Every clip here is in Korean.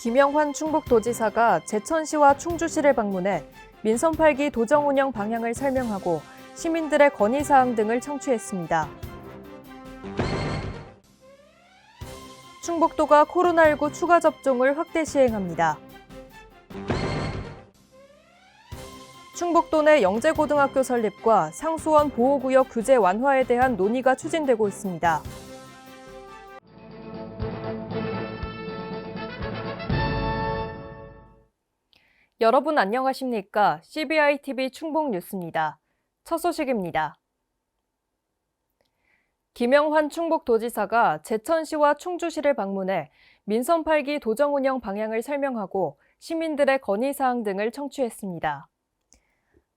김영환 충북도지사가 제천시와 충주시를 방문해 민선 8기 도정 운영 방향을 설명하고 시민들의 건의사항 등을 청취했습니다. 충북도가 코로나19 추가 접종을 확대 시행합니다. 충북도 내 영재고등학교 설립과 상수원 보호구역 규제 완화에 대한 논의가 추진되고 있습니다. 여러분 안녕하십니까? CBI-TV 충북 뉴스입니다. 첫 소식입니다. 김영환 충북도지사가 제천시와 충주시를 방문해 민선 8기 도정 운영 방향을 설명하고 시민들의 건의사항 등을 청취했습니다.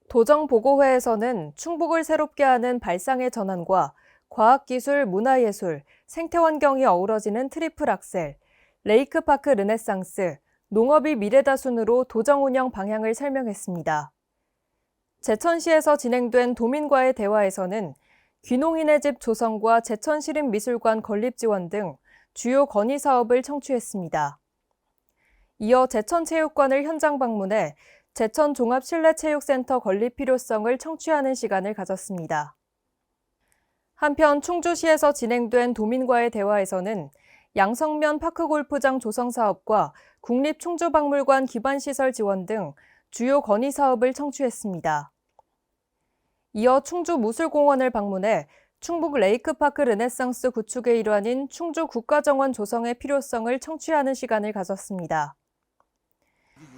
도정보고회에서는 충북을 새롭게 하는 발상의 전환과 과학기술, 문화예술, 생태환경이 어우러지는 트리플 악셀, 레이크파크 르네상스, 농업이 미래다 순으로 도정 운영 방향을 설명했습니다. 제천시에서 진행된 도민과의 대화에서는 귀농인의 집 조성과 제천시립미술관 건립 지원 등 주요 건의 사업을 청취했습니다. 이어 제천체육관을 현장 방문해 제천 종합실내체육센터 건립 필요성을 청취하는 시간을 가졌습니다. 한편 충주시에서 진행된 도민과의 대화에서는 양성면 파크골프장 조성 사업과 국립충주박물관 기반시설 지원 등 주요 건의 사업을 청취했습니다. 이어 충주무술공원을 방문해 충북 레이크파크 르네상스 구축의 일환인 충주국가정원 조성의 필요성을 청취하는 시간을 가졌습니다.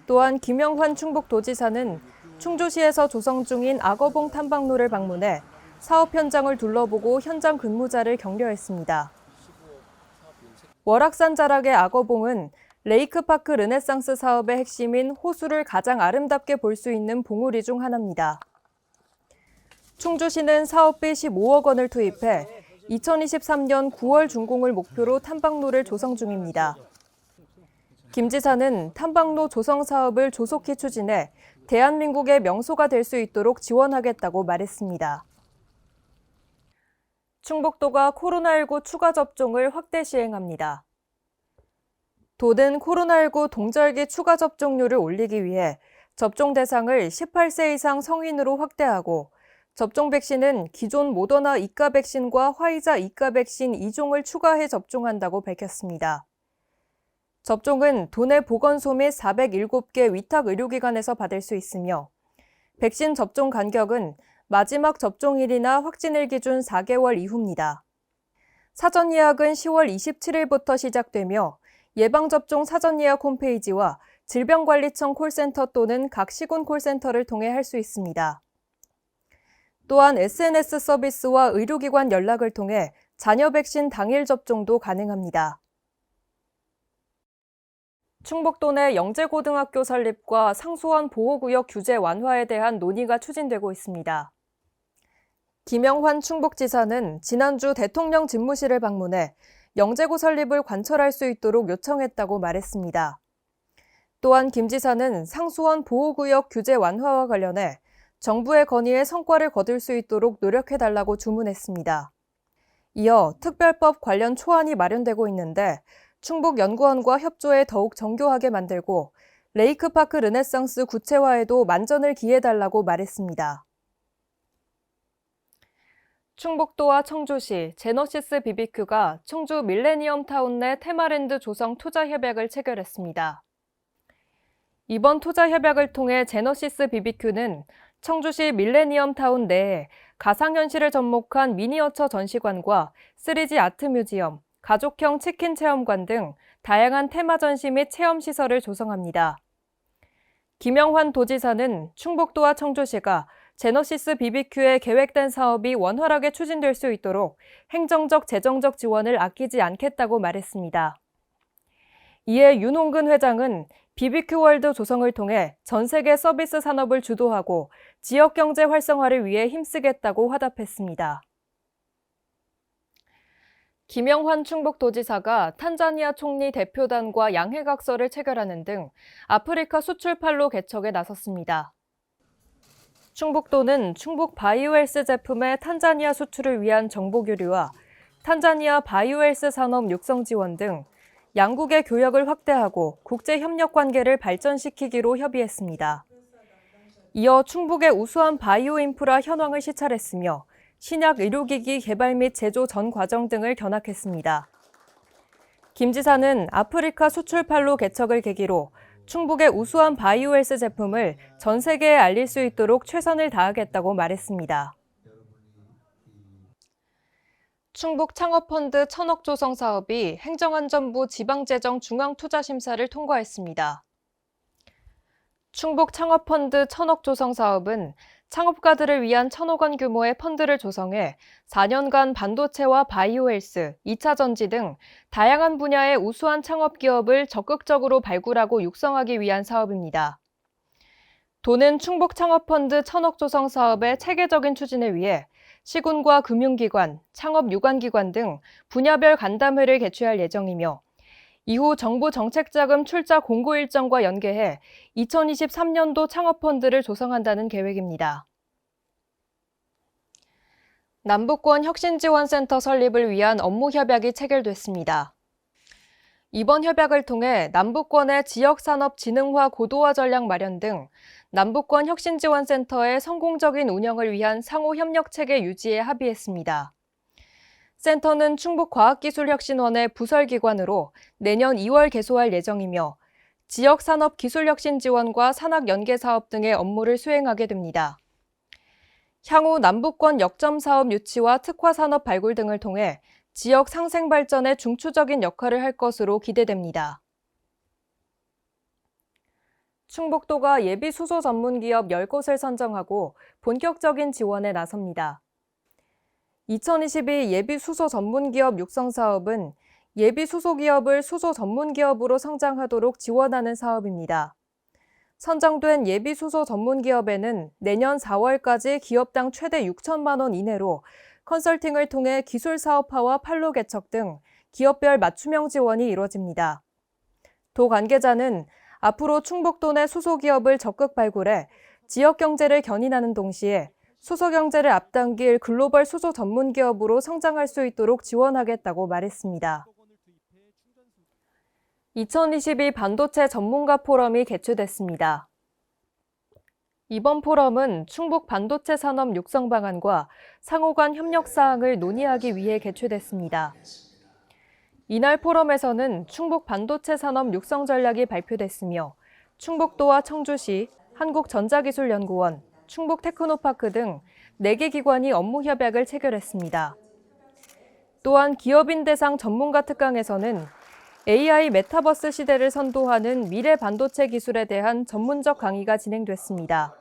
또한 김영환 충북도지사는 충주시에서 조성 중인 악어봉 탐방로를 방문해 사업 현장을 둘러보고 현장 근무자를 격려했습니다. 월악산 자락의 악어봉은 레이크파크 르네상스 사업의 핵심인 호수를 가장 아름답게 볼 수 있는 봉우리 중 하나입니다. 충주시는 사업비 15억 원을 투입해 2023년 9월 준공을 목표로 탐방로를 조성 중입니다. 김 지사는 탐방로 조성 사업을 조속히 추진해 대한민국의 명소가 될 수 있도록 지원하겠다고 말했습니다. 충북도가 코로나19 추가 접종을 확대 시행합니다. 도는 코로나19 동절기 추가 접종률을 올리기 위해 접종 대상을 18세 이상 성인으로 확대하고 접종 백신은 기존 모더나 이가 백신과 화이자 이가 백신 2종을 추가해 접종한다고 밝혔습니다. 접종은 도내 보건소 및 407개 위탁 의료기관에서 받을 수 있으며 백신 접종 간격은 마지막 접종일이나 확진일 기준 4개월 이후입니다. 사전 예약은 10월 27일부터 시작되며 예방접종 사전 예약 홈페이지와 질병관리청 콜센터 또는 각 시군 콜센터를 통해 할 수 있습니다. 또한 SNS 서비스와 의료기관 연락을 통해 자녀 백신 당일 접종도 가능합니다. 충북도 내 영재고등학교 설립과 상수원 보호구역 규제 완화에 대한 논의가 추진되고 있습니다. 김영환 충북지사는 지난주 대통령 집무실을 방문해 영재고 설립을 관철할 수 있도록 요청했다고 말했습니다. 또한 김 지사는 상수원 보호구역 규제 완화와 관련해 정부의 건의에 성과를 거둘 수 있도록 노력해달라고 주문했습니다. 이어 특별법 관련 초안이 마련되고 있는데 충북연구원과 협조해 더욱 정교하게 만들고 레이크파크 르네상스 구체화에도 만전을 기해달라고 말했습니다. 충북도와 청주시, 제너시스 BBQ가 청주 밀레니엄타운 내 테마랜드 조성 투자 협약을 체결했습니다. 이번 투자 협약을 통해 제너시스 BBQ는 청주시 밀레니엄타운 내에 가상현실을 접목한 미니어처 전시관과 3D 아트 뮤지엄, 가족형 치킨 체험관 등 다양한 테마 전시 및 체험 시설을 조성합니다. 김영환 도지사는 충북도와 청주시가 제너시스 BBQ에 계획된 사업이 원활하게 추진될 수 있도록 행정적, 재정적 지원을 아끼지 않겠다고 말했습니다. 이에 윤홍근 회장은 BBQ 월드 조성을 통해 전 세계 서비스 산업을 주도하고 지역 경제 활성화를 위해 힘쓰겠다고 화답했습니다. 김영환 충북도지사가 탄자니아 총리 대표단과 양해각서를 체결하는 등 아프리카 수출판로 개척에 나섰습니다. 충북도는 충북 바이오헬스 제품의 탄자니아 수출을 위한 정보 교류와 탄자니아 바이오헬스 산업 육성 지원 등 양국의 교역을 확대하고 국제 협력 관계를 발전시키기로 협의했습니다. 이어 충북의 우수한 바이오 인프라 현황을 시찰했으며 신약 의료기기 개발 및 제조 전 과정 등을 견학했습니다. 김 지사는 아프리카 수출팔로 개척을 계기로 충북의 우수한 바이오헬스 제품을 전 세계에 알릴 수 있도록 최선을 다하겠다고 말했습니다. 충북 창업펀드 1,000억 조성 사업이 행정안전부 지방재정 중앙투자심사를 통과했습니다. 충북 창업펀드 1,000억 조성 사업은 창업가들을 위한 1,000억 원 규모의 펀드를 조성해 4년간 반도체와 바이오헬스, 2차 전지 등 다양한 분야의 우수한 창업기업을 적극적으로 발굴하고 육성하기 위한 사업입니다. 도는 충북 창업펀드 1,000억 조성 사업의 체계적인 추진을 위해 시군과 금융기관, 창업유관기관 등 분야별 간담회를 개최할 예정이며 이후 정부 정책자금 출자 공고 일정과 연계해 2023년도 창업펀드를 조성한다는 계획입니다. 남북권 혁신지원센터 설립을 위한 업무 협약이 체결됐습니다. 이번 협약을 통해 남북권의 지역산업 진흥화 고도화 전략 마련 등 남북권 혁신지원센터의 성공적인 운영을 위한 상호 협력 체계 유지에 합의했습니다. 센터는 충북과학기술혁신원의 부설기관으로 내년 2월 개소할 예정이며 지역산업기술혁신 지원과 산학연계사업 등의 업무를 수행하게 됩니다. 향후 남북권 역점사업 유치와 특화산업 발굴 등을 통해 지역 상생 발전에 중추적인 역할을 할 것으로 기대됩니다. 충북도가 예비수소 전문기업 10곳을 선정하고 본격적인 지원에 나섭니다. 2022 예비수소 전문기업 육성사업은 예비수소기업을 수소 전문기업으로 성장하도록 지원하는 사업입니다. 선정된 예비수소 전문기업에는 내년 4월까지 기업당 최대 6천만 원 이내로 컨설팅을 통해 기술 사업화와 판로 개척 등 기업별 맞춤형 지원이 이루어집니다. 도 관계자는 앞으로 충북도 내 수소기업을 적극 발굴해 지역 경제를 견인하는 동시에 수소 경제를 앞당길 글로벌 수소 전문 기업으로 성장할 수 있도록 지원하겠다고 말했습니다. 2022 반도체 전문가 포럼이 개최됐습니다. 이번 포럼은 충북 반도체 산업 육성 방안과 상호 간 협력 사항을 논의하기 위해 개최됐습니다. 이날 포럼에서는 충북 반도체 산업 육성 전략이 발표됐으며 충북도와 청주시, 한국전자기술연구원, 충북테크노파크 등 4개 기관이 업무 협약을 체결했습니다. 또한 기업인 대상 전문가 특강에서는 AI 메타버스 시대를 선도하는 미래 반도체 기술에 대한 전문적 강의가 진행됐습니다.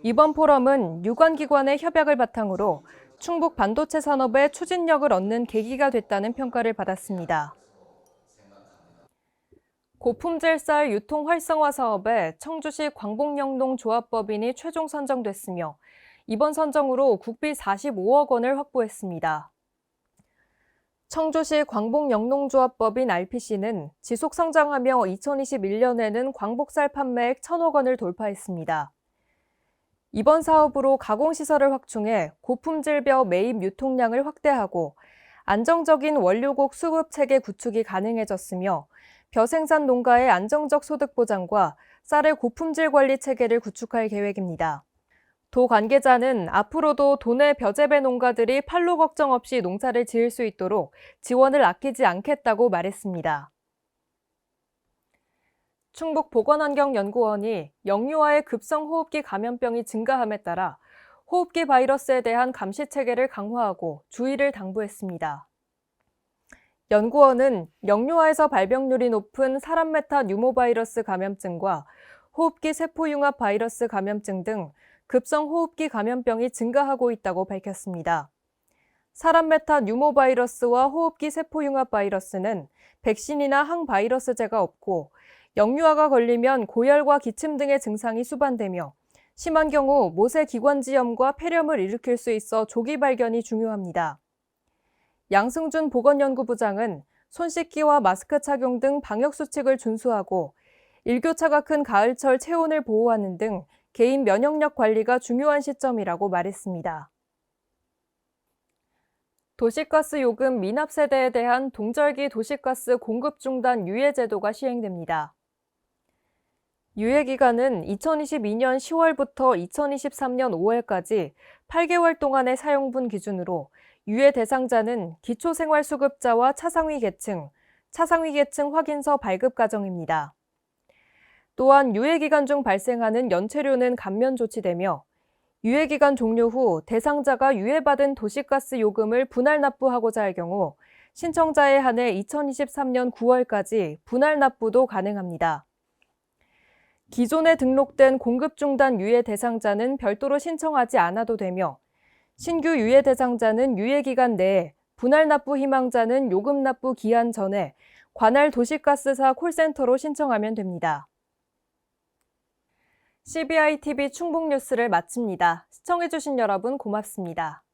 이번 포럼은 유관기관의 협약을 바탕으로 충북 반도체 산업의 추진력을 얻는 계기가 됐다는 평가를 받았습니다. 고품질 쌀 유통 활성화 사업에 청주시 광복영농조합법인이 최종 선정됐으며 이번 선정으로 국비 45억 원을 확보했습니다. 청주시 광복영농조합법인 RPC는 지속 성장하며 2021년에는 광복쌀 판매액 1,000억 원을 돌파했습니다. 이번 사업으로 가공시설을 확충해 고품질벼 매입 유통량을 확대하고 안정적인 원료곡 수급 체계 구축이 가능해졌으며 벼 생산 농가의 안정적 소득 보장과 쌀의 고품질 관리 체계를 구축할 계획입니다. 도 관계자는 앞으로도 도내 벼재배 농가들이 판로 걱정 없이 농사를 지을 수 있도록 지원을 아끼지 않겠다고 말했습니다. 충북보건환경연구원이 영유아의 급성호흡기 감염병이 증가함에 따라 호흡기 바이러스에 대한 감시 체계를 강화하고 주의를 당부했습니다. 연구원은 영유아에서 발병률이 높은 사람 메타 뉴모바이러스 감염증과 호흡기 세포융합 바이러스 감염증 등 급성 호흡기 감염병이 증가하고 있다고 밝혔습니다. 사람 메타 뉴모바이러스와 호흡기 세포융합 바이러스는 백신이나 항바이러스제가 없고 영유아가 걸리면 고열과 기침 등의 증상이 수반되며 심한 경우 모세기관지염과 폐렴을 일으킬 수 있어 조기 발견이 중요합니다. 양승준 보건연구부장은 손 씻기와 마스크 착용 등 방역수칙을 준수하고 일교차가 큰 가을철 체온을 보호하는 등 개인 면역력 관리가 중요한 시점이라고 말했습니다. 도시가스 요금 미납 세대에 대한 동절기 도시가스 공급 중단 유예 제도가 시행됩니다. 유예 기간은 2022년 10월부터 2023년 5월까지 8개월 동안의 사용분 기준으로 유예 대상자는 기초생활수급자와 차상위 계층 확인서 발급 과정입니다. 또한 유예 기간 중 발생하는 연체료는 감면 조치되며 유예 기간 종료 후 대상자가 유예받은 도시가스 요금을 분할 납부하고자 할 경우 신청자에 한해 2023년 9월까지 분할 납부도 가능합니다. 기존에 등록된 공급 중단 유예 대상자는 별도로 신청하지 않아도 되며 신규 유예 대상자는 유예 기간 내에 분할 납부 희망자는 요금 납부 기한 전에 관할 도시가스사 콜센터로 신청하면 됩니다. CBI TV 충북 뉴스를 마칩니다. 시청해주신 여러분 고맙습니다.